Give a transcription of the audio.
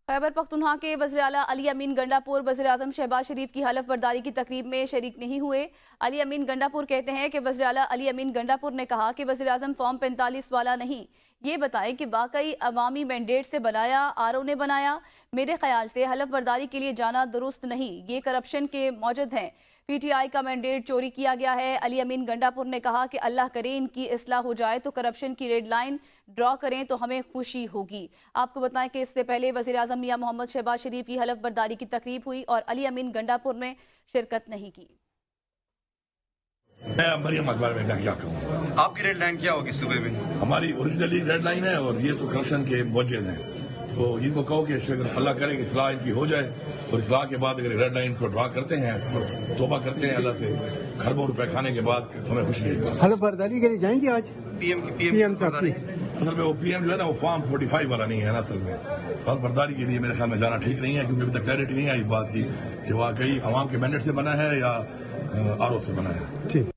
खैबर पख्तूनख्वा के वज़ीर-ए-आला अली अमीन गंडापुर वज़ीर-ए-आज़म शहबाज शरीफ की हलफ बर्दारी की तकरीब में शरीक नहीं हुए। अली अमीन गंडापुर कहते हैं कि वज़ीर-ए-आला अली अमीन गंडापुर ने कहा कि वज़ीर-ए-आज़म फॉर्म 45 वाला नहीं, ये बताएं कि वाकई अवामी मैंडेट से बनाया, आरओ ने बनाया। मेरे ख्याल से हलफ बर्दारी के लिए जाना दुरुस्त नहीं, ये करप्शन के मौजूद हैं। पीटीआई का मैंडेट चोरी किया गया है। अली अमीन गंडापुर ने कहा कि अल्लाह करे इनकी इस्लाह हो जाए तो करप्शन की रेड लाइन ड्रॉ करें तो हमें खुशी होगी। आपको बताएं कि इससे पहले वज़ीर-ए-आज़म मियां मोहम्मद शहबाज शरीफ की हलफ बर्दारी की तकरीब हुई और अली अमीन गंडापुर ने शिरकत नहीं की। मैं मरियम अखबार में क्या कहूँ, आपकी रेड लाइन क्या होगी सुबह में? हमारी ओरिजिनली रेड लाइन है और ये तो करप्शन के मौजूद हैं, तो इनको कहो कि अगर अल्लाह करे कि इस्लाह इनकी हो जाए और इस्लाह के बाद अगर रेड लाइन को ड्रा करते हैं और तौबा करते हैं अल्लाह से खरबों रुपए खाने के बाद हमें खुशी है। हलफ बर्दारी के लिए जाएंगे आज पीएम साहब की? असल में वो पीएम जो है ना वो फॉर्म 45 वाला नहीं है ना, असल में हलफ बर्दारी के लिए मेरे ख्याल में जाना ठीक नहीं है, क्योंकि अभी तक क्लैरिटी नहीं आई इस बात की कि वाकई अवाम के मैंडेट से बना है या आरओ से बना है। ठीक।